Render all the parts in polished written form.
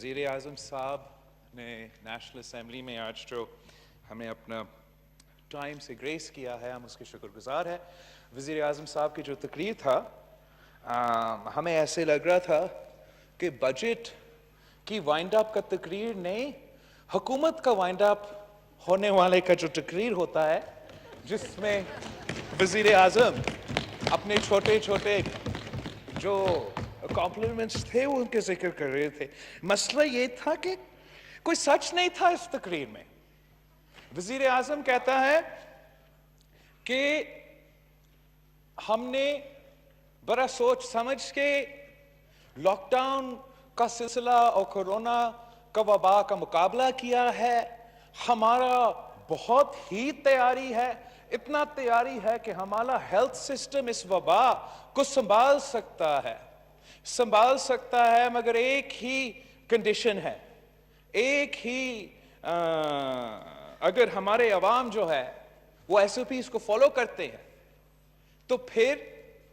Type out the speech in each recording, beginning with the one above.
وزیر اعظم صاحب نے نیشنل اسمبلی میں آج جو ہمیں اپنا ٹائم سے گریس کیا ہے، ہم اس کے شکر گزار ہیں۔ وزیر اعظم صاحب کی جو تقریر تھا، ہمیں ایسے لگ رہا تھا کہ بجٹ کی وائنڈ اپ کا تقریر نہیں، حکومت کا وائنڈ اپ ہونے والے کا جو تقریر ہوتا ہے، جس میں وزیر اعظم اپنے چھوٹے چھوٹے جو کمپلیمنٹس تھے وہ ان کے ذکر کر رہے تھے۔ مسئلہ یہ تھا کہ کوئی سچ نہیں تھا اس تقریر میں۔ وزیر اعظم کہتا ہے کہ ہم نے بڑا سوچ سمجھ کے لاک ڈاؤن کا سلسلہ اور کورونا کا وبا کا مقابلہ کیا ہے، ہمارا بہت ہی تیاری ہے، اتنا تیاری ہے کہ ہمارا ہیلتھ سسٹم اس وبا کو سنبھال سکتا ہے، مگر ایک ہی کنڈیشن ہے، ایک ہی اگر ہمارے عوام جو ہے وہ ایس او پیز کو فالو کرتے ہیں تو پھر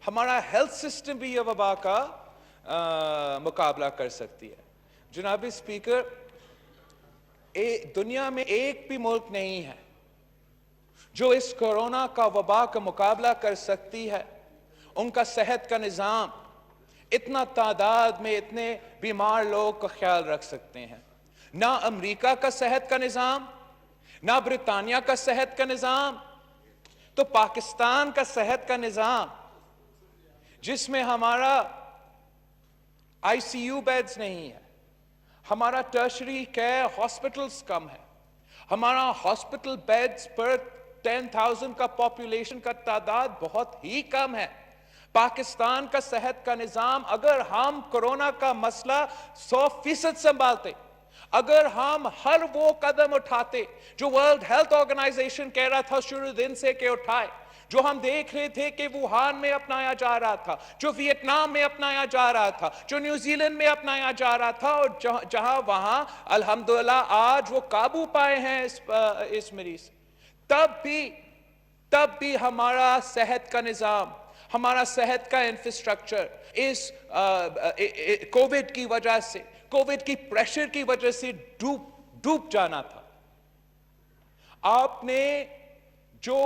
ہمارا ہیلتھ سسٹم بھی یہ وبا کا مقابلہ کر سکتی ہے۔ جناب اسپیکر، دنیا میں ایک بھی ملک نہیں ہے جو اس کورونا کا وبا کا مقابلہ کر سکتی ہے۔ ان کا صحت کا نظام اتنا تعداد میں اتنے بیمار لوگ کا خیال رکھ سکتے ہیں۔ نہ امریکہ کا صحت کا نظام، نہ برطانیہ کا صحت کا نظام، تو پاکستان کا صحت کا نظام جس میں ہمارا آئی سی یو بیڈز نہیں ہے، ہمارا ٹرشری کیئر ہاسپٹلز کم ہے، ہمارا ہاسپٹل بیڈز پر 10,000 کا پاپولیشن کا تعداد بہت ہی کم ہے۔ پاکستان کا صحت کا نظام، اگر ہم کورونا کا مسئلہ 100% سنبھالتے، اگر ہم ہر وہ قدم اٹھاتے جو ورلڈ ہیلتھ آرگنائزیشن کہہ رہا تھا شروع دن سے کہ اٹھائے، جو ہم دیکھ رہے تھے کہ ووہان میں اپنایا جا رہا تھا، جو ویتنام میں اپنایا جا رہا تھا، جو نیوزی لینڈ میں اپنایا جا رہا تھا، اور جہاں وہاں الحمدللہ آج وہ قابو پائے ہیں اس مریض، تب بھی ہمارا صحت کا نظام، ہمارا صحت کا انفراسٹرکچر اس کووڈ کی وجہ سے، کووڈ کی پریشر کی وجہ سے ڈوب جانا تھا۔ آپ نے جو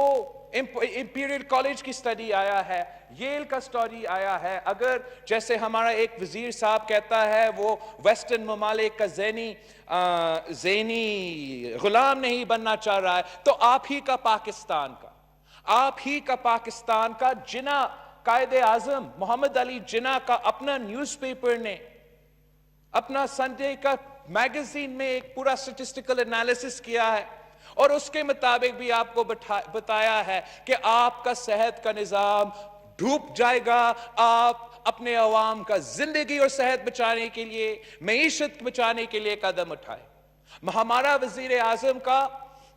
امپیریل کالج کی سٹڈی آیا ہے، ییل کا سٹڈی آیا ہے، اگر جیسے ہمارا ایک وزیر صاحب کہتا ہے وہ ویسٹرن ممالک کا ذہنی غلام نہیں بننا چاہ رہا ہے، تو آپ ہی کا پاکستان کا جناح قائد اعظم محمد علی جناح کا اپنا نیوز پیپر نے اپنا سنڈے کا میگزین میں ایک پورا سٹیٹسٹیکل انالیسس کیا ہے، اور اس کے مطابق بھی آپ کو بتایا ہے کہ آپ کا صحت کا نظام ڈوب جائے گا۔ آپ اپنے عوام کا زندگی اور صحت بچانے کے لیے، معیشت بچانے کے لیے قدم اٹھائے۔ ہمارا وزیر اعظم کا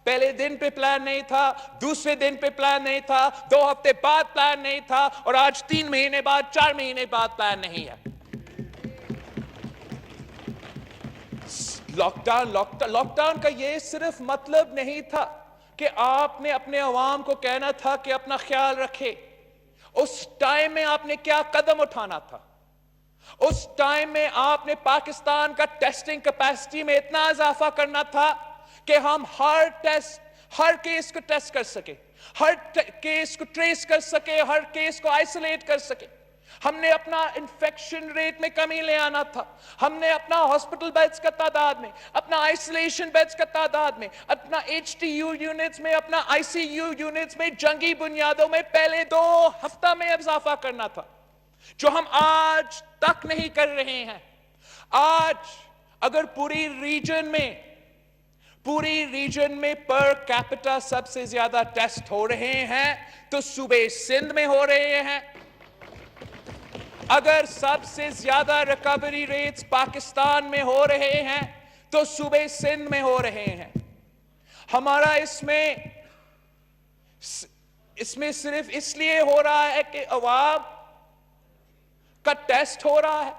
پہلے دن پہ پلان نہیں تھا، دوسرے دن پہ پلان نہیں تھا، 2 ہفتے بعد پلان نہیں تھا، اور آج 3 مہینے بعد، 4 مہینے بعد پلان نہیں ہے۔ لاک ڈاؤن کا یہ صرف مطلب نہیں تھا کہ آپ نے اپنے عوام کو کہنا تھا کہ اپنا خیال رکھے۔ اس ٹائم میں آپ نے کیا قدم اٹھانا تھا؟ اس ٹائم میں آپ نے پاکستان کا ٹیسٹنگ کیپیسٹی میں اتنا اضافہ کرنا تھا کہ ہم ہر کیس کو ٹیسٹ کر سکے، ہر کیس کو ٹریس کر سکے، ہر کیس کو آئسولیٹ کر سکے۔ ہم نے اپنا انفیکشن ریٹ میں کمی لے آنا تھا، ہم نے اپنا ہاسپٹل بیڈز کا تعداد میں، اپنا آئسولیشن بیڈز کا تعداد میں، اپنا ایچ ٹی یو یونٹس میں، اپنا آئی سی یو یونٹس میں، جنگی بنیادوں میں پہلے 2 ہفتہ میں اضافہ کرنا تھا، جو ہم آج تک نہیں کر رہے ہیں۔ آج اگر پوری ریجن میں پر کیپٹا سب سے زیادہ ٹیسٹ ہو رہے ہیں تو صوبے سندھ میں ہو رہے ہیں۔ اگر سب سے زیادہ ریکوری ریٹس پاکستان میں ہو رہے ہیں تو صوبے سندھ میں ہو رہے ہیں۔ ہمارا اس میں صرف اس لیے ہو رہا ہے کہ عوام کا ٹیسٹ ہو رہا ہے،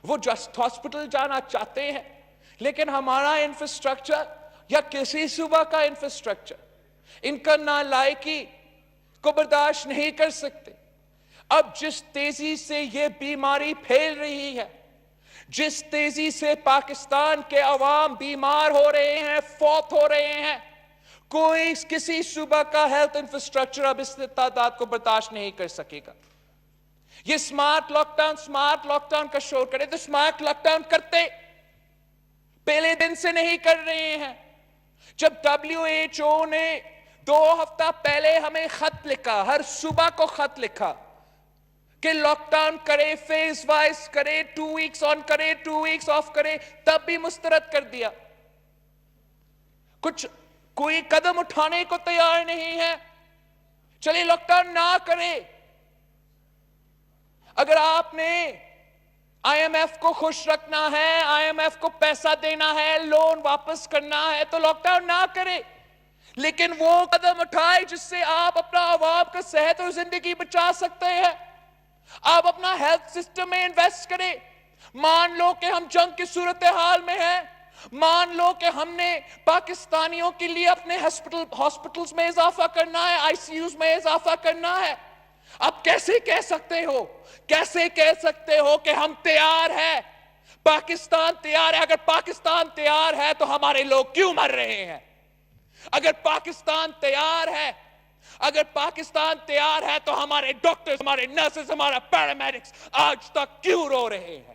وہ جسٹ ہاسپٹل جانا چاہتے ہیں، لیکن ہمارا انفراسٹرکچر یا کسی صوبہ کا انفراسٹرکچر ان کا نالائقی کو برداشت نہیں کر سکتے۔ اب جس تیزی سے یہ بیماری پھیل رہی ہے، جس تیزی سے پاکستان کے عوام بیمار ہو رہے ہیں، فوت ہو رہے ہیں، کوئی کسی صوبہ کا ہیلتھ انفراسٹرکچر اب اس تعداد کو برداشت نہیں کر سکے گا۔ یہ سمارٹ لاک ڈاؤن کا شور کرے تو سمارٹ لاک ڈاؤن کرتے پہلے دن سے نہیں کر رہے ہیں۔ جب WHO نے 2 ہفتہ پہلے ہمیں خط لکھا، ہر صوبہ کو خط لکھا کہ لاک ڈاؤن کرے، فیز وائز کرے، 2 ویکس آن کرے، 2 ویکس آف کرے، تب بھی مسترد کر دیا۔ کوئی قدم اٹھانے کو تیار نہیں ہے۔ چلیے لاک ڈاؤن نہ کرے۔ اگر آپ نے IMF کو خوش رکھنا ہے، IMF کو پیسہ دینا ہے، لون واپس کرنا ہے تو لاک ڈاؤن نہ کرے، لیکن وہ قدم اٹھائے جس سے آپ اپنا عوام کا صحت اور زندگی بچا سکتے ہیں۔ آپ اپنا ہیلتھ سسٹم میں انویسٹ کریں۔ مان لو کہ ہم جنگ کی صورتحال میں ہیں، مان لو کہ ہم نے پاکستانیوں کے لیے اپنے ہاسپٹلز میں اضافہ کرنا ہے، ICUs میں اضافہ کرنا ہے۔ اب کیسے کہہ سکتے ہو کہ ہم تیار ہیں، پاکستان تیار ہے؟ اگر پاکستان تیار ہے تو ہمارے لوگ کیوں مر رہے ہیں؟ اگر پاکستان تیار ہے تو ہمارے ڈاکٹرز، ہمارے نرسز، ہمارا پیرامیڈکس آج تک کیوں رو رہے ہیں؟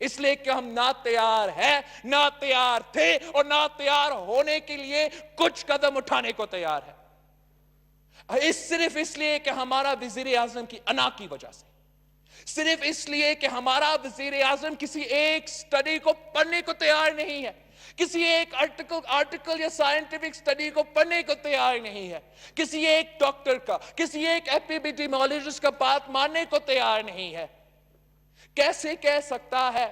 اس لیے کہ ہم نہ تیار ہیں، نہ تیار تھے اور نہ تیار ہونے کے لیے کچھ قدم اٹھانے کو تیار ہے۔ صرف اس لیے کہ ہمارا وزیر اعظم کی انا کی وجہ سے، صرف اس لیے کہ ہمارا وزیر اعظم کسی ایک سٹڈی کو پڑھنے کو تیار نہیں ہے، کسی ایک آرٹیکل یا سائنٹیفک سٹڈی کو پڑھنے کو تیار نہیں ہے، کسی ایک ڈاکٹر کا، کسی ایک ایپیڈیمیولوجسٹ کا بات ماننے کو تیار نہیں ہے۔ کیسے کہہ سکتا ہے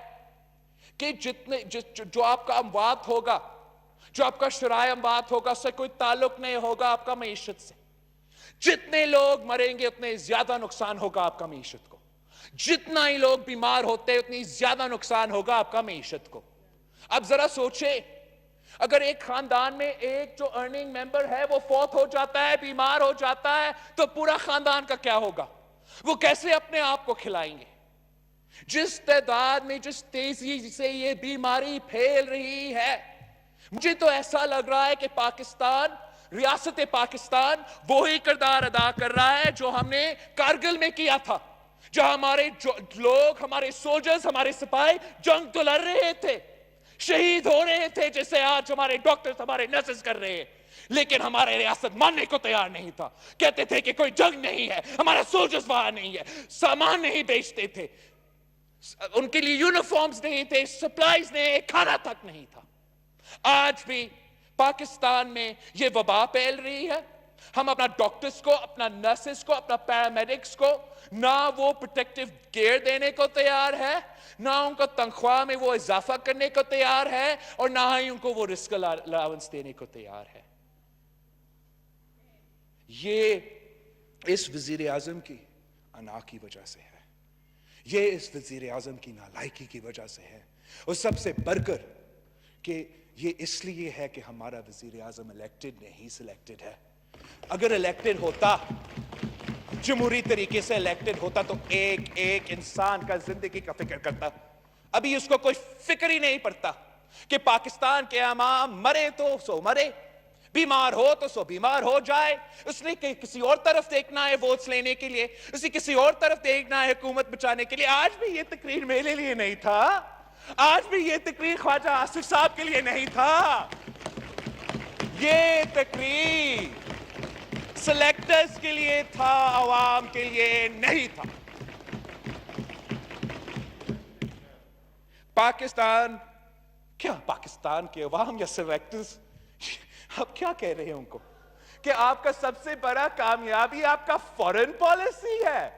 کہ جو آپ کا اموات ہوگا، جو آپ کا شرائع اموات ہوگا، اس سے کوئی تعلق نہیں ہوگا آپ کا معیشت سے؟ جتنے لوگ مریں گے اتنے زیادہ نقصان ہوگا آپ کا معیشت کو، جتنا ہی لوگ بیمار ہوتے اتنی زیادہ نقصان ہوگا آپ کا معیشت کو۔ اب ذرا سوچے، اگر ایک خاندان میں ایک جو ارننگ ممبر ہے وہ فوت ہو جاتا ہے، بیمار ہو جاتا ہے، تو پورا خاندان کا کیا ہوگا؟ وہ کیسے اپنے آپ کو کھلائیں گے؟ جس تعداد میں، جس تیزی سے یہ بیماری پھیل رہی ہے، مجھے تو ایسا لگ رہا ہے کہ ریاست پاکستان وہی کردار ادا کر رہا ہے جو ہم نے کارگل میں کیا تھا، جو ہمارے لوگ، ہمارے سولجرز، ہمارے سپاہی جنگ تو لڑ رہے تھے، شہید ہو رہے تھے، جیسے آج ہمارے ڈاکٹرز، ہمارے نرسز کر رہے ہیں، لیکن ہمارے ریاست ماننے کو تیار نہیں تھا۔ کہتے تھے کہ کوئی جنگ نہیں ہے، ہمارا سولجرز وہاں نہیں ہے، سامان نہیں بیچتے تھے، ان کے لیے یونیفارمز نہیں تھے، سپلائز نہیں، کھانا تک نہیں تھا۔ آج بھی پاکستان میں یہ وبا پھیل رہی ہے، ہم اپنا ڈاکٹرز کو، اپنا نرسز کو، اپنا پیرامیڈکس کو نہ وہ پروٹیکٹیو گیئر دینے کو تیار ہے، نہ ان کو تنخواہ میں وہ اضافہ کرنے کو تیار ہے، اور نہ ہی ان کو وہ رسک الاؤنس دینے کو تیار ہے۔ یہ اس وزیر اعظم کی انا کی وجہ سے ہے، یہ اس وزیر اعظم کی نالائکی کی وجہ سے ہے، اور سب سے بڑھ کر کہ یہ اس لیے ہے کہ ہمارا وزیر اعظم الیکٹڈ نہیں، سلیکٹڈ ہے۔ اگر الیکٹڈ ہوتا، جمہوری طریقے سے الیکٹڈ ہوتا، تو ایک ایک انسان کا زندگی کا فکر کرتا۔ ابھی اس کو کوئی فکر ہی نہیں پڑتا کہ پاکستان کے عوام مرے تو سو مرے، بیمار ہو تو سو بیمار ہو جائے، اس نے کسی اور طرف دیکھنا ہے ووٹس لینے کے لیے، اسے کسی اور طرف دیکھنا ہے حکومت بچانے کے لیے۔ آج بھی یہ تقریر میرے لیے نہیں تھا، آج بھی یہ تقریر خواجہ آصف صاحب کے لیے نہیں تھا، یہ تقریر سلیکٹرز کے لیے تھا، عوام کے لیے نہیں تھا۔ پاکستان کے عوام یا سلیکٹرز، آپ کیا کہہ رہے ہیں ان کو کہ آپ کا سب سے بڑا کامیابی آپ کا فورن پالیسی ہے؟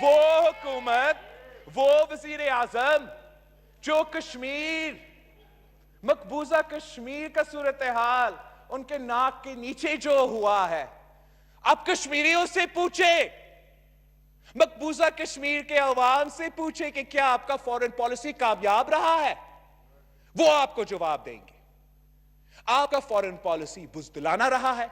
وہ حکومت، وہ وزیر اعظم جو کشمیر، مقبوضہ کشمیر کا صورتحال ان کے ناک کے نیچے جو ہوا ہے، آپ کشمیریوں سے پوچھے، مقبوضہ کشمیر کے عوام سے پوچھے کہ کیا آپ کا فورن پالیسی کامیاب رہا ہے، وہ آپ کو جواب دیں گے۔ آپ کا فورن پالیسی بزدلانہ رہا ہے،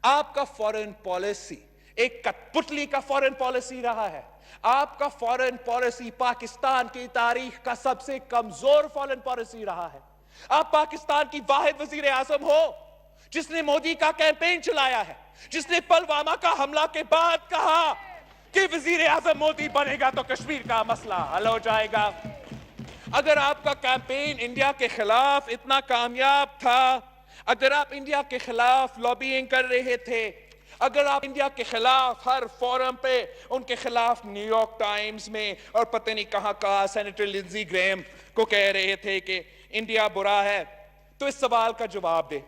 آپ کا فورن پالیسی ایک کٹپتلی کا فورن پالیسی رہا ہے. آپ کا فورن پالیسی پاکستان کی تاریخ کا سب سے کمزور فورن پالیسی رہا ہے. آپ پاکستان کی واحد وزیر اعظم ہو جس نے مودی کا کیمپین چلایا ہے, جس نے پلوامہ کا حملہ کے بعد کہا کہ وزیر اعظم مودی بنے گا تو کشمیر کا مسئلہ حل ہو جائے گا. اگر آپ کا کیمپین انڈیا کے خلاف اتنا کامیاب تھا, اگر آپ انڈیا کے خلاف لابینگ کر رہے تھے, اگر آپ انڈیا کے خلاف ہر فورم پہ ان کے خلاف نیو یارک ٹائمز میں اور پتہ نہیں کہاں کہاں سینیٹر لنزی گریم کو کہہ رہے تھے کہ انڈیا برا ہے, تو اس سوال کا جواب دے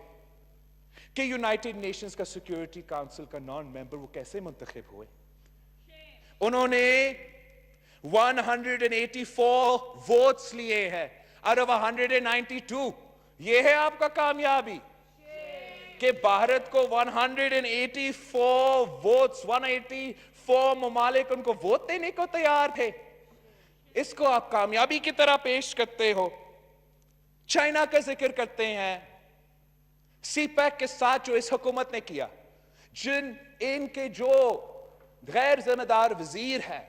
کہ یونائٹڈ نیشنز کا سیکیورٹی کاؤنسل کا نان ممبر وہ کیسے منتخب ہوئے؟ انہوں نے 184 ووٹس لیے ہیں out of 192. یہ ہے آپ کا کامیابی کہ بھارت کو 184 ووٹس, 184 ممالک ان کو ووٹ دینے کو تیار تھے. اس کو آپ کامیابی کی طرح پیش کرتے ہو. چائنا کا ذکر کرتے ہیں, سی پیک کے ساتھ جو اس حکومت نے کیا, ان کے جو غیر ذمہ دار وزیر ہیں,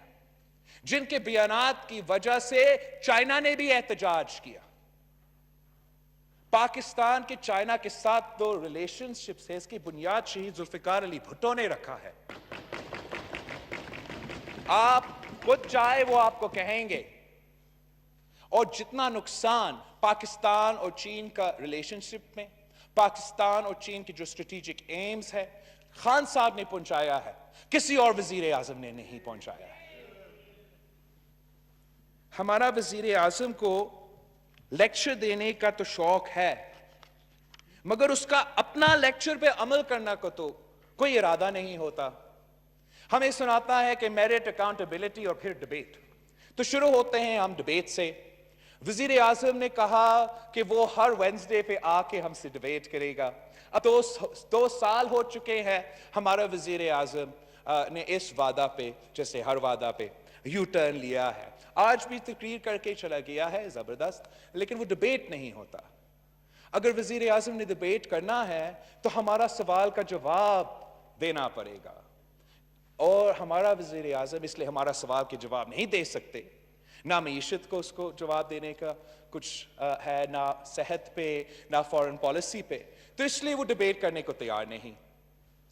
جن کے بیانات کی وجہ سے چائنا نے بھی احتجاج کیا. پاکستان کے چائنا کے ساتھ دو ریلیشن شپس ہے, اس کی بنیاد شہید ذوالفقار علی بھٹو نے رکھا ہے. آپ خود چاہے وہ آپ کو کہیں گے. اور جتنا نقصان پاکستان اور چین کا ریلیشن شپ میں, پاکستان اور چین کی جو اسٹریٹجک ایمز ہے, خان صاحب نے پہنچایا ہے, کسی اور وزیر اعظم نے نہیں پہنچایا ہے. ہمارا وزیر اعظم کو لیکچر دینے کا تو شوق ہے, مگر اس کا اپنا لیکچر پہ عمل کرنا کو تو کوئی ارادہ نہیں ہوتا. ہمیں سناتا ہے کہ میرٹ, اکاؤنٹیبلٹی اور پھر ڈبیٹ. تو شروع ہوتے ہیں ہم ڈبیٹ سے. وزیر اعظم نے کہا کہ وہ ہر وینسڈے پہ آ کے ہم سے ڈبیٹ کرے گا. اب 2 سال ہو چکے ہیں ہمارا وزیر اعظم نے اس وعدہ پہ, جیسے ہر وعدہ پہ یو ٹرن لیا ہے. آج بھی تقریر کر کے چلا گیا ہے زبردست, لیکن وہ ڈبیٹ نہیں ہوتا. اگر وزیر اعظم نے ڈبیٹ کرنا ہے تو ہمارا سوال کا جواب دینا پڑے گا, اور ہمارا وزیر اعظم اس لیے ہمارا سوال کے جواب نہیں دے سکتے. نہ معیشت کو اس کو جواب دینے کا کچھ ہے, نہ صحت پہ, نہ فورن پالیسی پہ, تو اس لیے وہ ڈبیٹ کرنے کو تیار نہیں.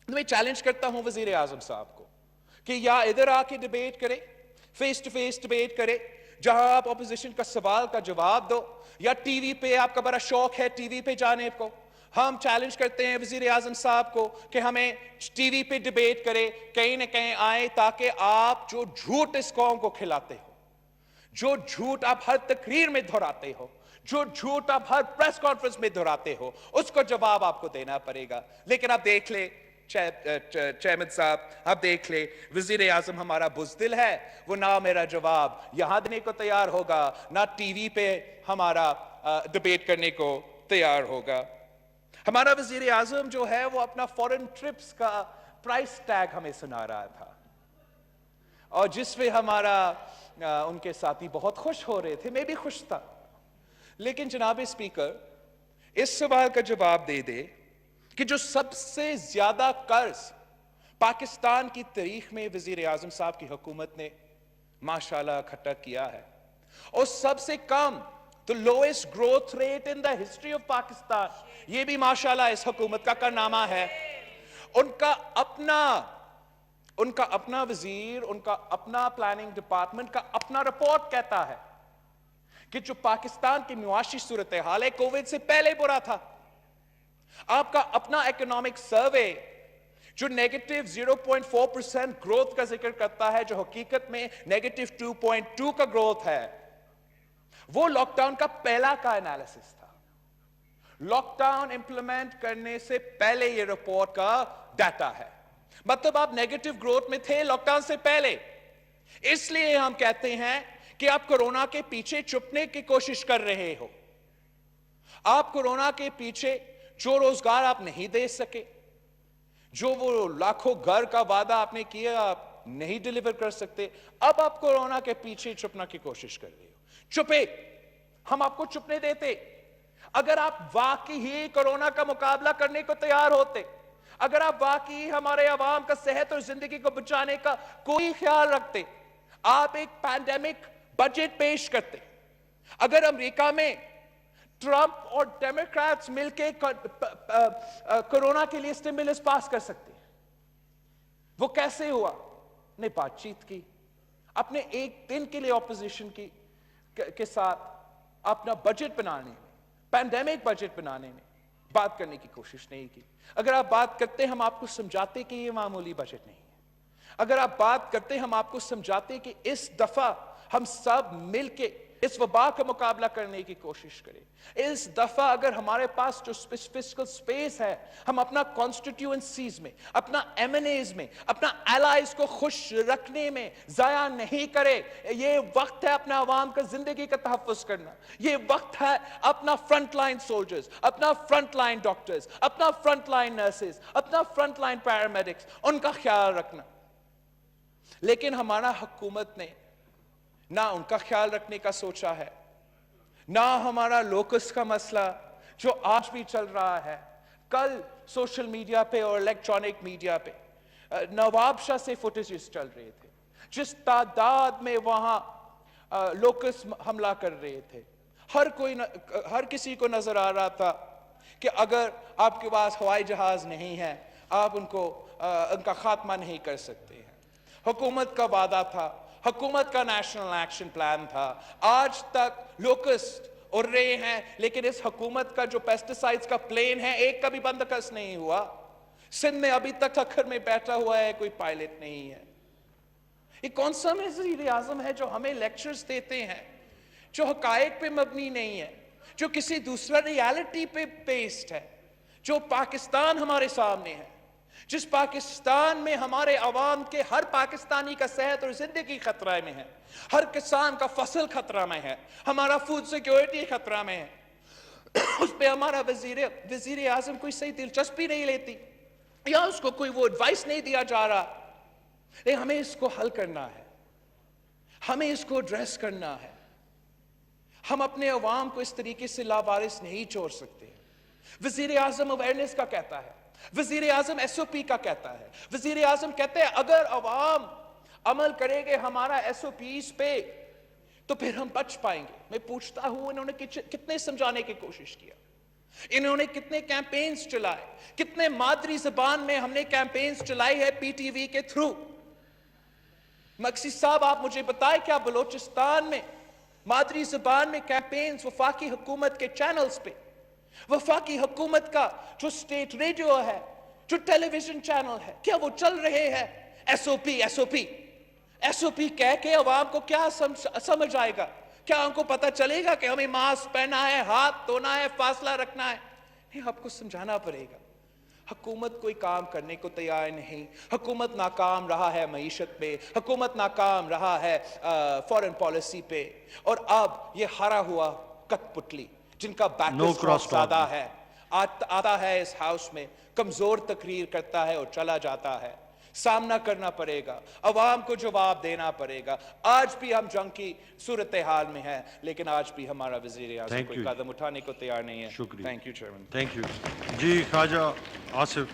میں چیلنج کرتا ہوں وزیر اعظم صاحب کو کہ یا ادھر آ کے ڈبیٹ کرے, فیس ٹو فیس ڈبیٹ کرے جہاں آپ اپوزیشن کا سوال کا جواب دو, یا ٹی وی پہ, آپ کا بڑا شوق ہے ٹی وی پہ جانے کو. ہم چیلنج کرتے ہیں وزیر اعظم صاحب کو کہ ہمیں ٹی وی پہ ڈبیٹ کرے, کہیں نہ کہیں آئے, تاکہ آپ جو جھوٹ اس قوم کو کھلاتے ہو, جو جھوٹ آپ ہر تقریر میں دہراتے ہو, جو جھوٹ آپ ہر پریس کانفرنس میں دہراتے ہو, اس کو جواب آپ کو دینا پڑے گا. لیکن آپ دیکھ لیں چیئرمین صاحب, آپ دیکھ لیں وزیر اعظم ہمارا بزدل ہے, وہ نہ میرا جواب یہاں دینے کو تیار ہوگا, نہ ٹی وی پہ ہمارا ڈبیٹ کرنے کو تیار ہوگا. ہمارا وزیر اعظم جو ہے وہ اپنا فورن ٹرپس کا پرائس ٹیگ ہمیں سنا رہا تھا, اور جس پہ ہمارا ان کے ساتھی بہت خوش ہو رہے تھے, میں بھی خوش تھا. لیکن جناب اسپیکر, اس سوال کا جواب دے دے کہ جو سب سے زیادہ قرض پاکستان کی تاریخ میں وزیر اعظم صاحب کی حکومت نے ماشاءاللہ اکٹھا کیا ہے, اور سب سے کم the lowest growth rate in the history of Pakistan, یہ بھی ماشاءاللہ اس حکومت کا کارنامہ ہے. ان کا اپنا وزیر, ان کا اپنا پلاننگ ڈپارٹمنٹ کا اپنا رپورٹ کہتا ہے کہ جو پاکستان کی معاشی صورتحال ہے کووڈ سے پہلے برا تھا. آپ کا اپنا اکنامک سروے جو نیگیٹو 0.4% گروتھ کا ذکر کرتا ہے, جو حقیقت میں نیگیٹو 2.2 کا گروتھ ہے, وہ لاک ڈاؤن کا پہلا کا انالیسس تھا. لاک ڈاؤن امپلیمنٹ کرنے سے پہلے یہ رپورٹ کا ڈیٹا ہے. مطلب آپ نیگیٹو گروتھ میں تھے لاک ڈاؤن سے پہلے. اس لیے ہم کہتے ہیں کہ آپ کورونا کے پیچھے چھپنے کی کوشش کر رہے ہو. آپ کورونا کے پیچھے جو روزگار آپ نہیں دے سکے, جو وہ لاکھوں گھر کا وعدہ آپ نے کیا آپ نہیں ڈیلیور کر سکتے, اب آپ کورونا کے پیچھے چھپنا کی کوشش کر رہے ہو. چھپے, ہم آپ کو چھپنے دیتے. اگر آپ واقعی ہی کورونا کا مقابلہ کرنے کو تیار ہوتے, اگر آپ واقعی ہمارے عوام کا صحت اور زندگی کو بچانے کا کوئی خیال رکھتے، آپ ایک پینڈیمک بجٹ پیش کرتے. اگر امریکہ میں ٹرمپ اور ڈیموکریٹس مل کے کورونا کے لیے اسٹیمولس پاس کر سکتے ہیں، وہ کیسے ہوا؟ نے بات چیت کی، اپنے ایک دن کے لیے اپوزیشن کے ساتھ اپنا بجٹ بنانے میں، پینڈیمک بجٹ بنانے میں بات کرنے کی کوشش نہیں کی. اگر آپ بات کرتے ہم آپ کو سمجھاتے کہ یہ معمولی بجٹ نہیں ہے. اگر آپ بات کرتے ہم آپ کو سمجھاتے کہ اس دفعہ ہم سب مل کے اس وبا کا مقابلہ کرنے کی کوشش کریں. اس دفعہ اگر ہمارے پاس جو فسکل سپیس ہے، ہم اپنا کانسٹیٹیوئنسیز میں، اپنا ایم این ایز میں، اپنا الائز کو خوش رکھنے میں ضائع نہیں کرے. یہ وقت ہے اپنا عوام کا زندگی کا تحفظ کرنا. یہ وقت ہے اپنا فرنٹ لائن سولجرز، اپنا فرنٹ لائن ڈاکٹرز، اپنا فرنٹ لائن نرسز، اپنا فرنٹ لائن پیرامیڈکس، ان کا خیال رکھنا. لیکن ہمارا حکومت نے نہ ان کا خیال رکھنے کا سوچا ہے، نہ ہمارا لوکس کا مسئلہ جو آج بھی چل رہا ہے. کل سوشل میڈیا پہ اور الیکٹرانک میڈیا پہ نواب شاہ سے فوٹیجز چل رہے تھے، جس تعداد میں وہاں لوکس حملہ کر رہے تھے. ہر کسی کو نظر آ رہا تھا کہ اگر آپ کے پاس ہوائی جہاز نہیں ہے، آپ ان کا خاتمہ نہیں کر سکتے ہیں. حکومت کا وعدہ تھا، حکومت کا نیشنل ایکشن پلان تھا. آج تک لوکسٹ اڑ رہے ہیں، لیکن اس حکومت کا جو پیسٹیسائڈز کا پلین ہے ایک کا بھی بندوبست نہیں ہوا. سندھ میں ابھی تک ٹکر میں بیٹھا ہوا ہے، کوئی پائلٹ نہیں ہے. یہ کون سا وزیر اعظم ہے جو ہمیں لیکچرز دیتے ہیں جو حقائق پہ مبنی نہیں ہے، جو کسی دوسرا ریالٹی پہ بیسڈ ہے؟ جو پاکستان ہمارے سامنے ہے، جس پاکستان میں ہمارے عوام کے ہر پاکستانی کا صحت اور زندگی خطرہ میں ہے، ہر کسان کا فصل خطرہ میں ہے، ہمارا فوڈ سیکیورٹی خطرہ میں ہے. اس پہ ہمارا وزیر اعظم کوئی صحیح دلچسپی نہیں لیتی، یا اس کو کوئی وہ ایڈوائس نہیں دیا جا رہا. لیکن ہمیں اس کو حل کرنا ہے، ہمیں اس کو ایڈریس کرنا ہے. ہم اپنے عوام کو اس طریقے سے لاوارث نہیں چھوڑ سکتے. وزیر اعظم اویئرنیس کا کہتا ہے، وزیر اعظم ایس او پی کا کہتا ہے، وزیر اعظم کہتے ہیں اگر عوام عمل کرے گے ہمارا ایس او پیز پہ تو پھر ہم بچ پائیں گے. میں پوچھتا ہوں انہوں نے کتنے سمجھانے کی کوشش کیا، انہوں نے کتنے کیمپینز چلائے، کتنے مادری زبان میں ہم نے کیمپینز چلائی ہے پی ٹی وی کے تھرو. مقصد صاحب آپ مجھے بتائیں کیا بلوچستان میں مادری زبان میں کیمپینز وفاقی حکومت کے چینلز پہ، وفاقی حکومت کا جو سٹیٹ ریڈیو ہے، جو ٹیلی ویژن چینل ہے، کیا وہ چل رہے ہیں S O P S O P S O P کہہ کے عوام کو کیا سمجھ آئے گا؟ کیا ان کو پتہ چلے گا کہ ہمیں ماسک پہننا ہے، ہاتھ دھونا ہے، فاصلہ رکھنا ہے؟ نہیں، آپ کو سمجھانا پڑے گا. حکومت کوئی کام کرنے کو تیار نہیں. حکومت ناکام رہا ہے معیشت پہ، حکومت ناکام رہا ہے فورن پالیسی پہ، اور اب یہ ہرا ہوا کٹ پتلی جن کا بیکس بہت زیادہ ہے آتا ہے اس ہاؤس میں، کمزور تقریر کرتا ہے اور چلا جاتا ہے. سامنا کرنا پڑے گا، عوام کو جواب دینا پڑے گا. آج بھی ہم جنگ کی صورتحال میں ہیں، لیکن آج بھی ہمارا وزیر اعظم کوئی قدم اٹھانے کو تیار نہیں ہے. شکریہ. Thank you chairman. Thank you. جی خواجہ آصف.